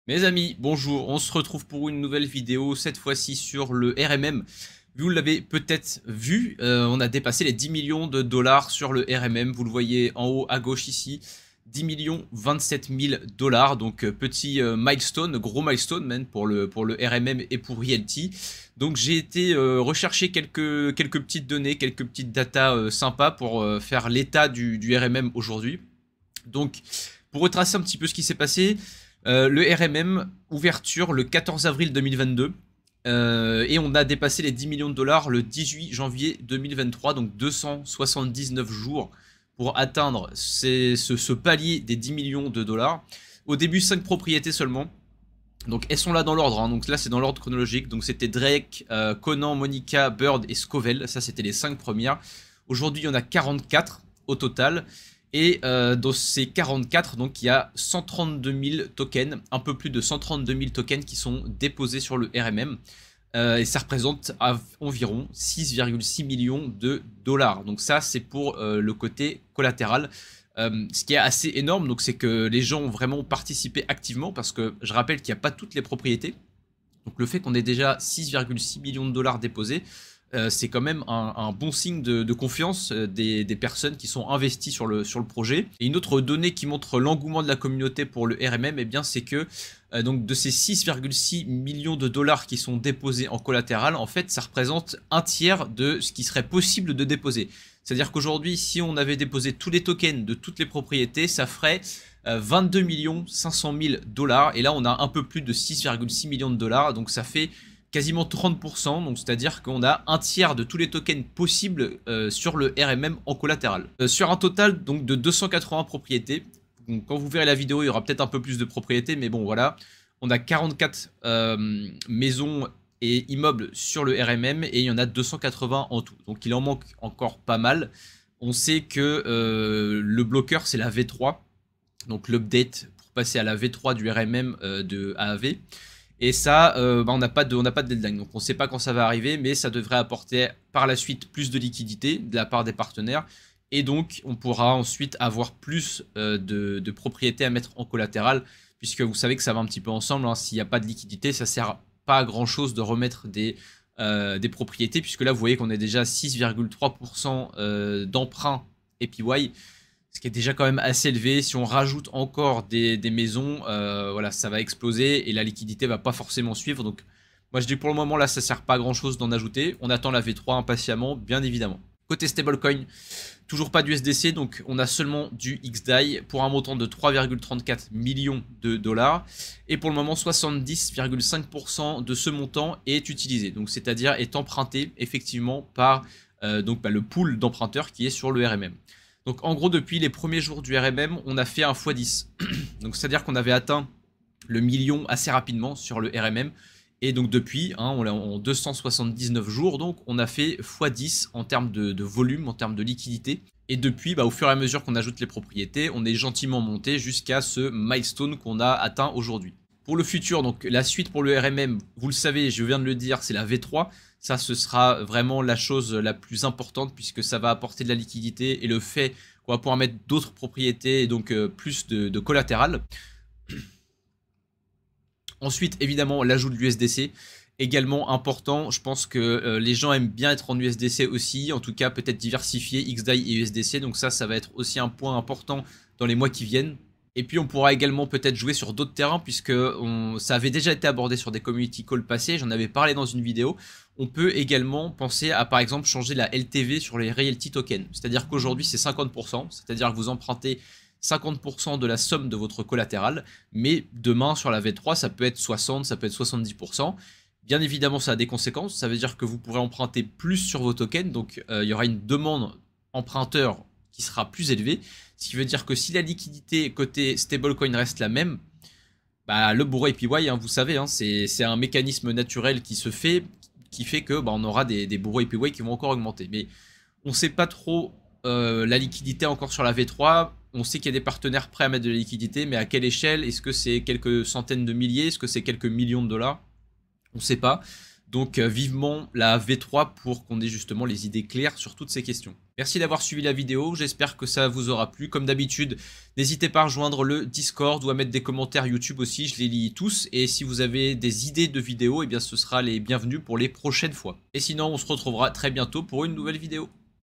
Mes amis, bonjour, on se retrouve pour une nouvelle vidéo, cette fois-ci sur le RMM. Vous l'avez peut-être vu, on a dépassé les 10 millions de dollars sur le RMM, vous le voyez en haut à gauche ici, 10 millions 27 000 dollars, donc petit milestone, gros milestone même pour le RMM et pour Realty. Donc j'ai été rechercher quelques petites données, quelques petites datas sympas pour faire l'état du RMM aujourd'hui. Donc pour retracer un petit peu ce qui s'est passé, le RMM, ouverture le 14 avril 2022. Et on a dépassé les 10 millions de dollars le 18 janvier 2023, donc 279 jours pour atteindre ce palier des 10 millions de dollars. Au début, 5 propriétés seulement. Donc elles sont là dans l'ordre, hein. Donc là c'est dans l'ordre chronologique. Donc c'était Drake, Conan, Monica, Bird et Scoville. Ça c'était les 5 premières. Aujourd'hui il y en a 44 au total. Et dans ces 44, donc il y a 132 000 tokens, un peu plus de 132 000 tokens qui sont déposés sur le RMM. Et ça représente environ 6,6 millions de dollars. Donc ça c'est pour le côté collatéral. Ce qui est assez énorme, donc c'est que les gens ont vraiment participé activement parce que je rappelle qu'il n'y a pas toutes les propriétés. Donc le fait qu'on ait déjà 6,6 millions de dollars déposés, c'est quand même un bon signe de confiance des personnes qui sont investies sur le projet. Et une autre donnée qui montre l'engouement de la communauté pour le RMM, eh bien c'est que donc de ces 6,6 millions de dollars qui sont déposés en collatéral, en fait ça représente un tiers de ce qui serait possible de déposer. C'est-à-dire qu'aujourd'hui, si on avait déposé tous les tokens de toutes les propriétés, ça ferait 22 500 000 dollars. Et là, on a un peu plus de 6,6 millions de dollars. Donc ça fait quasiment 30%. Donc c'est-à-dire qu'on a un tiers de tous les tokens possibles sur le RMM en collatéral. Sur un total donc de 280 propriétés. Donc quand vous verrez la vidéo, il y aura peut-être un peu plus de propriétés. Mais bon, voilà. On a 44 maisons et immeubles sur le RMM et il y en a 280 en tout. Donc il en manque encore pas mal. On sait que le bloqueur c'est la V3, donc l'update pour passer à la V3 du RMM de AAV. Et ça, on n'a pas de deadline, donc on ne sait pas quand ça va arriver, mais ça devrait apporter par la suite plus de liquidité de la part des partenaires. Et donc on pourra ensuite avoir plus de propriétés à mettre en collatéral, puisque vous savez que ça va un petit peu ensemble, hein. S'il n'y a pas de liquidité, ça sert pas à grand chose de remettre des propriétés, puisque là vous voyez qu'on est déjà à 6,3% d'emprunt APY, ce qui est déjà quand même assez élevé. Si on rajoute encore des maisons, voilà, ça va exploser et la liquidité va pas forcément suivre. Donc moi je dis pour le moment là ça sert pas à grand chose d'en ajouter, on attend la V3 impatiemment bien évidemment. Côté stablecoin, toujours pas d'USDC, donc on a seulement du XDAI pour un montant de 3,34 millions de dollars. Et pour le moment, 70,5% de ce montant est utilisé, donc c'est-à-dire est emprunté effectivement par le pool d'emprunteurs qui est sur le RMM. Donc en gros, depuis les premiers jours du RMM, on a fait un x10. Donc c'est-à-dire qu'on avait atteint le million assez rapidement sur le RMM. Et donc depuis, hein, on l'a en 279 jours, donc on a fait x10 en termes de volume, en termes de liquidité. Et depuis, au fur et à mesure qu'on ajoute les propriétés, on est gentiment monté jusqu'à ce milestone qu'on a atteint aujourd'hui. Pour le futur, donc la suite pour le RMM, vous le savez, je viens de le dire, c'est la V3. Ça, ce sera vraiment la chose la plus importante puisque ça va apporter de la liquidité et le fait qu'on va pouvoir mettre d'autres propriétés et donc plus de collatéral. Ensuite, évidemment, l'ajout de l'USDC, également important. Je pense que les gens aiment bien être en USDC aussi, en tout cas peut-être diversifier XDAI et USDC. Donc ça va être aussi un point important dans les mois qui viennent. Et puis on pourra également peut-être jouer sur d'autres terrains puisque ça avait déjà été abordé sur des community calls passés, j'en avais parlé dans une vidéo. On peut également penser à par exemple changer la LTV sur les Realty tokens. C'est-à-dire qu'aujourd'hui c'est 50%, c'est-à-dire que vous empruntez 50% de la somme de votre collatéral, mais demain sur la V3 ça peut être 60, ça peut être 70%. Bien évidemment ça a des conséquences, ça veut dire que vous pourrez emprunter plus sur vos tokens, donc il y aura une demande emprunteur qui sera plus élevée, ce qui veut dire que si la liquidité côté stablecoin reste la même, le bourreau APY, hein, vous savez, hein, c'est un mécanisme naturel qui se fait, qui fait que on aura des bourreaux APY qui vont encore augmenter. Mais on ne sait pas trop la liquidité encore sur la V3. On sait qu'il y a des partenaires prêts à mettre de la liquidité, mais à quelle échelle? Est-ce que c'est quelques centaines de milliers? Est-ce que c'est quelques millions de dollars? On ne sait pas. Donc vivement la V3 pour qu'on ait justement les idées claires sur toutes ces questions. Merci d'avoir suivi la vidéo, j'espère que ça vous aura plu. Comme d'habitude, n'hésitez pas à rejoindre le Discord ou à mettre des commentaires YouTube aussi, je les lis tous. Et si vous avez des idées de vidéos, eh bien ce sera les bienvenus pour les prochaines fois. Et sinon, on se retrouvera très bientôt pour une nouvelle vidéo.